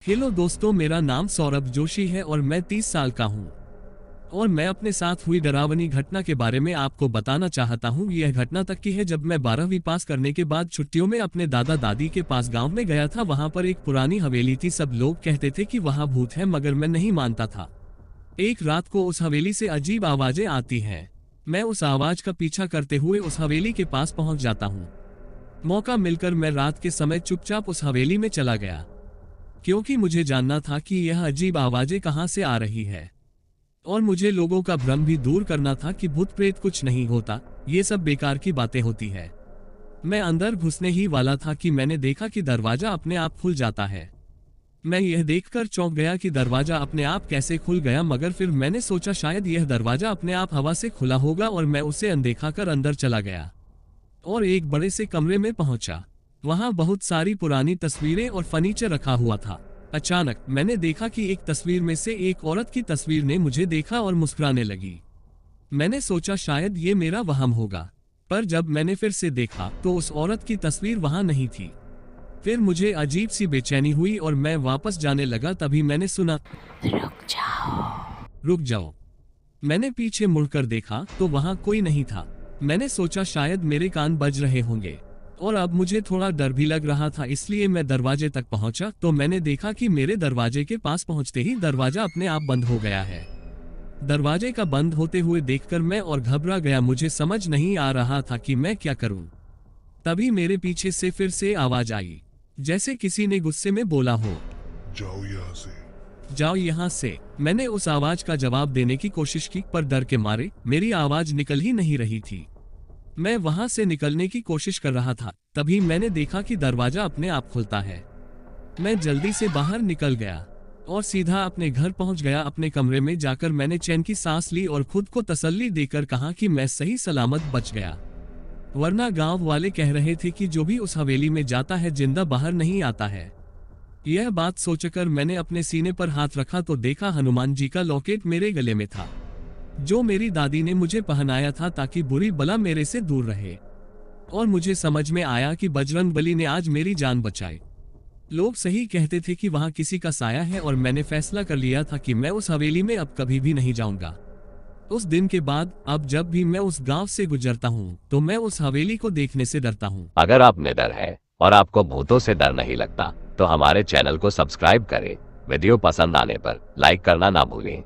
Hello दोस्तों, मेरा नाम सौरभ जोशी है और मैं 30 साल का हूँ। और मैं अपने साथ हुई डरावनी घटना के बारे में आपको बताना चाहता हूँ। यह घटना तक की है जब मैं 12वीं पास करने के बाद छुट्टियों में अपने दादा दादी के पास गांव में गया था। वहां पर एक पुरानी हवेली थी। सब लोग कहते थे कि वहां भूत है, मगर मैं नहीं मानता था। एक रात को उस हवेली से अजीब आवाजें आती हैं। मैं उस आवाज का पीछा करते हुए उस हवेली के पास पहुंच जाता हूँ। मौका मिलकर मैं रात के समय चुपचाप उस हवेली में चला गया, क्योंकि मुझे जानना था कि यह अजीब आवाजें कहां से आ रही है। और मुझे लोगों का भ्रम भी दूर करना था कि भूत प्रेत कुछ नहीं होता, ये सब बेकार की बातें होती है। मैं अंदर घुसने ही वाला था कि मैंने देखा कि दरवाजा अपने आप खुल जाता है। मैं यह देखकर चौंक गया कि दरवाजा अपने आप कैसे खुल गया, मगर फिर मैंने सोचा शायद यह दरवाजा अपने आप हवा से खुला होगा और मैं उसे अनदेखा कर अंदर चला गया और एक बड़े से कमरे में पहुंचा। वहां बहुत सारी पुरानी तस्वीरें और फर्नीचर रखा हुआ था। अचानक मैंने देखा कि एक तस्वीर में से एक औरत की तस्वीर ने मुझे देखा और मुस्कुराने लगी। मैंने सोचा शायद ये मेरा वहम होगा, पर जब मैंने फिर से देखा तो उस औरत की तस्वीर वहां नहीं थी। फिर मुझे अजीब सी बेचैनी हुई और मैं वापस जाने लगा। तभी मैंने सुना, रुक जाओ, रुक जाओ। मैंने पीछे मुड़कर देखा तो वहां कोई नहीं था। मैंने सोचा शायद मेरे कान बज रहे होंगे और अब मुझे थोड़ा डर भी लग रहा था, इसलिए मैं दरवाजे तक पहुंचा तो मैंने देखा कि मेरे दरवाजे के पास पहुंचते ही दरवाजा अपने आप बंद हो गया है। दरवाजे का बंद होते हुए देखकर मैं और घबरा गया। मुझे समझ नहीं आ रहा था कि मैं क्या करूं। तभी मेरे पीछे से फिर से आवाज आई, जैसे किसी ने गुस्से में बोला हो, जाओ यहाँ से। जाओ यहाँ से। मैंने उस आवाज का जवाब देने की कोशिश की, पर डर के मारे मेरी आवाज निकल ही नहीं रही थी। मैं वहां से निकलने की कोशिश कर रहा था, तभी मैंने देखा कि दरवाजा अपने आप खुलता है। मैं जल्दी से बाहर निकल गया और सीधा अपने घर पहुंच गया। अपने कमरे में जाकर मैंने चैन की सांस ली और खुद को तसल्ली देकर कहा कि मैं सही सलामत बच गया, वरना गांव वाले कह रहे थे कि जो भी उस हवेली में जाता है जिंदा बाहर नहीं आता है। यह बात सोचकर मैंने अपने सीने पर हाथ रखा तो देखा हनुमान जी का लॉकेट मेरे गले में था, जो मेरी दादी ने मुझे पहनाया था ताकि बुरी बला मेरे से दूर रहे। और मुझे समझ में आया कि बजरंगबली ने आज मेरी जान बचाई। लोग सही कहते थे कि वहां किसी का साया है और मैंने फैसला कर लिया था कि मैं उस हवेली में अब कभी भी नहीं जाऊंगा। उस दिन के बाद अब जब भी मैं उस गांव से गुजरता हूं तो मैं उस हवेली को देखने से डरता हूं। अगर आप निडर है और आपको भूतों से डर नहीं लगता तो हमारे चैनल को सब्सक्राइब करें। वीडियो पसंद आने पर लाइक करना ना भूलें।